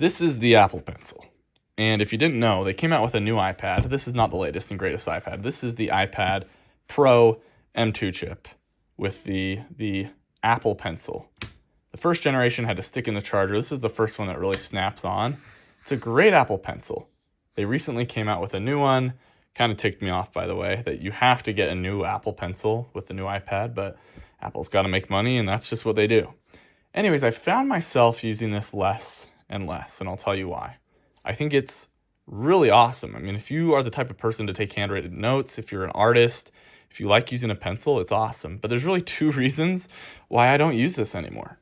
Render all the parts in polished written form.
This is the Apple Pencil. And if you didn't know, they came out with a new iPad. This is not the latest and greatest iPad. This is the iPad Pro M2 chip with the Apple Pencil. The first generation had to stick in the charger. This is the first one that really snaps on. It's a great Apple Pencil. They recently came out with a new one. Kind of ticked me off, by the way, that you have to get a new Apple Pencil with the new iPad, but Apple's got to make money, and that's just what they do. Anyways, I found myself using this less and less, and I'll tell you why. I think it's really awesome. I mean, if you are the type of person to take handwritten notes, if you're an artist, if you like using a pencil, it's awesome. But there's really two reasons why I don't use this anymore.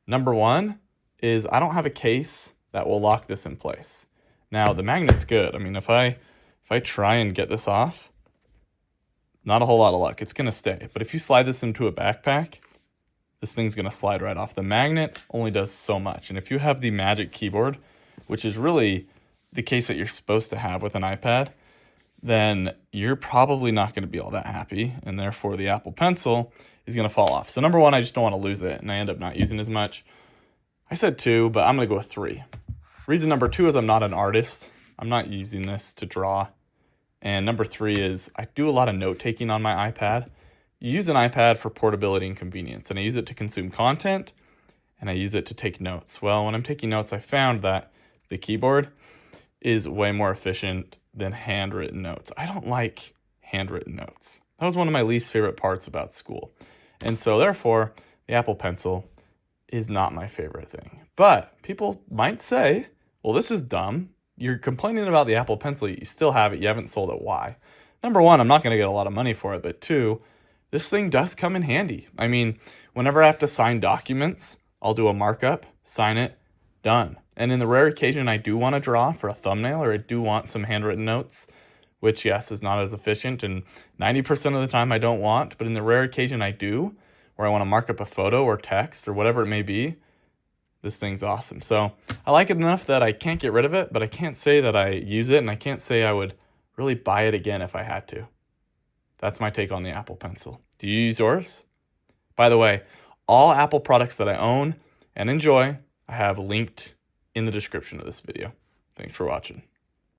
Number one is I don't have a case that will lock this in place. Now, the magnet's good. I mean, if I try and get this off, not a whole lot of luck. It's going to stay. But if you slide this into a backpack, this thing's going to slide right off. The magnet only does so much. And if you have the Magic Keyboard, which is really the case that you're supposed to have with an iPad, then you're probably not going to be all that happy. And therefore, the Apple Pencil is going to fall off. So number one, I just don't want to lose it. And I end up not using as much. I said 2, but I'm going to go with 3. Reason number 2 is I'm not an artist. I'm not using this to draw. And number 3 is I do a lot of note taking on my iPad. You use an iPad for portability and convenience, and I use it to consume content, and I use it to take notes. Well, when I'm taking notes, I found that the keyboard is way more efficient than handwritten notes. I don't like handwritten notes. That was one of my least favorite parts about school. And so therefore, the Apple Pencil is not my favorite thing. But people might say, well, this is dumb. You're complaining about the Apple Pencil, you still have it, you haven't sold it. Why? Number one, I'm not going to get a lot of money for it, but 2, this thing does come in handy. I mean, whenever I have to sign documents, I'll do a markup, sign it, done. And in the rare occasion I do want to draw for a thumbnail, or I do want some handwritten notes, which, yes, is not as efficient, and 90% of the time I don't want, but in the rare occasion I do, where I want to mark up a photo or text or whatever it may be, this thing's awesome. So I like it enough that I can't get rid of it, but I can't say that I use it, and I can't say I would really buy it again if I had to. That's my take on the Apple Pencil. Do you use yours? By the way, all Apple products that I own and enjoy, I have linked in the description of this video. Thanks for watching.